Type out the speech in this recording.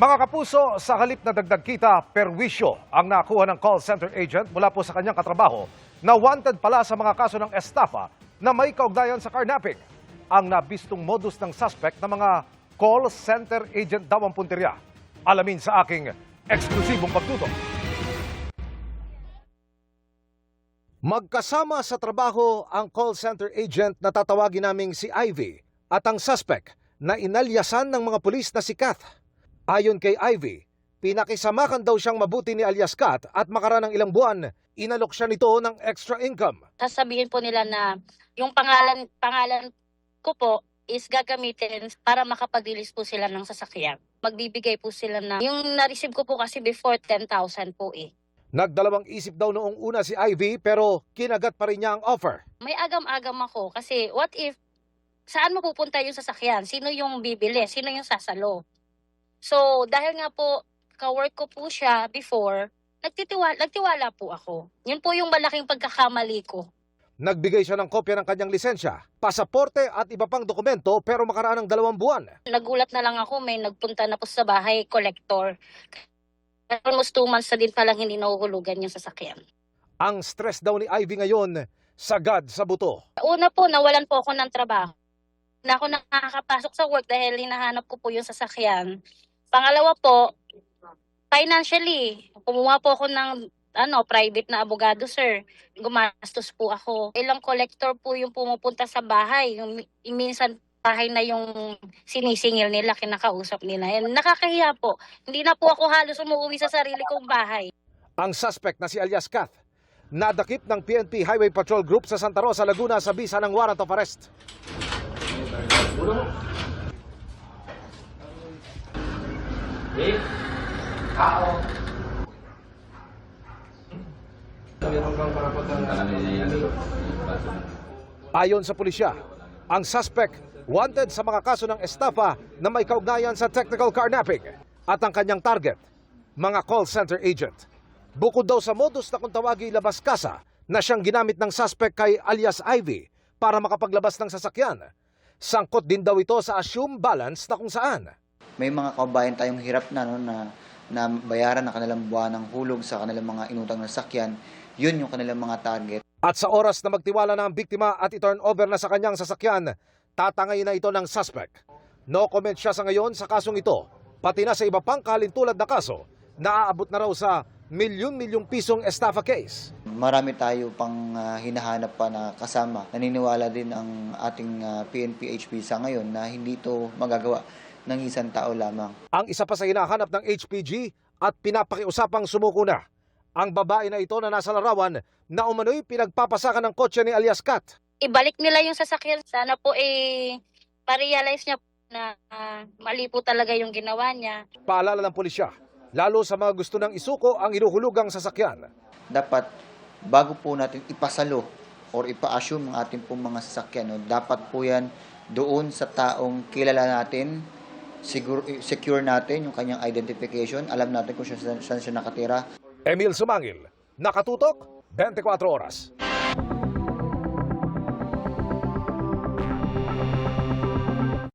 Mga kapuso, sa halip na dagdag kita, perwisyo ang nakuha ng call center agent mula po sa kanyang katrabaho na wanted pala sa mga kaso ng estafa na may kaugnayan sa carnapping. Ang nabistong modus ng suspect na mga call center agent daw ang punteriya. Alamin sa aking eksklusibong pagtutok. Magkasama sa trabaho ang call center agent na tatawagin naming si Ivy at ang suspect na inalyasan ng mga pulis na si Kath. Ayon kay Ivy, pinakisamakan daw siyang mabuti ni alias Kat at makaraan ng ilang buwan, inalok siya nito ng extra income. Sasabihin po nila na yung pangalan ko po is gagamitin para makapag-release po sila ng sasakyan. Magbibigay po sila na, yung na-receive ko po kasi before 10,000 po eh. Nagdalawang isip daw noong una si Ivy pero kinagat pa rin niya ang offer. May agam-agam ako kasi what if, saan mapupunta yung sasakyan? Sino yung bibili? Sino yung sasalo? So, dahil nga po, ka-work ko po siya before, nagtiwala po ako. Yun po yung malaking pagkakamali ko. Nagbigay siya ng kopya ng kanyang lisensya, pasaporte at iba pang dokumento pero makaraan ng 2 buwan. Nagulat na lang ako, may nagpunta na po sa bahay, collector. Almost 2 months na din palang hindi nahuhulugan yung sasakyan. Ang stress daw ni Ivy ngayon, sagad sa buto. Una po, nawalan po ako ng trabaho. Na ako nakakapasok sa work dahil hinahanap ko po yung sasakyan. Pangalawa po, financially, kumuha po ako ng private na abogado, sir. Gumastos po ako. Ilang collector po yung pumupunta sa bahay. Minsan bahay na yung sinisingil nila, kinakausap nila. And nakakahiya po. Hindi na po ako halos umuwi sa sarili kong bahay. Ang suspect na si alias Kath, nadakip ng PNP Highway Patrol Group sa Santa Rosa, Laguna sa bisa ng warrant of arrest. Ayon sa pulisya, ang suspect wanted sa mga kaso ng estafa na may kaugnayan sa technical carnapping at ang kanyang target, mga call center agent. Bukod daw sa modus na kung tawagi labas kasa na siyang ginamit ng suspect kay alias Ivy para makapaglabas ng sasakyan, sangkot din daw ito sa assume balance na kung saan. May mga kabayan tayong hirap na bayaran ng kanilang buwan ng hulog sa kanilang mga inutang na sasakyan. Yun yung kanilang mga target. At sa oras na magtiwala na ang biktima at i-turn over na sa kanyang sasakyan, tatangayin na ito ng suspect. No comment siya sa ngayon sa kasong ito, pati na sa iba pang kalintulad na kaso, naaabot na raw sa milyon-milyong pisong estafa case. Marami tayo pang hinahanap pa na kasama. Naniniwala din ang ating PNP-HP sa ngayon na hindi ito magagawa ng isang tao lamang. Ang isa pa sa hinahanap ng HPG at pinapakiusapang sumuko na, ang babae na ito na nasa larawan na umano'y pinagpapasakan ng kotse ni alias Kat. Ibalik nila yung sasakyan. Sana po pa-realize niya na mali po talaga yung ginawa niya. Paalala ng pulisya, lalo sa mga gusto ng isuko ang inuhulugang sasakyan. Dapat bago po natin ipasalo or ipa-assume ang ating pong mga sasakyan, dapat po yan doon sa taong kilala natin, secure natin yung kanyang identification, alam natin kung saan siya nakatira. Emil Sumangil, nakatutok, 24 oras.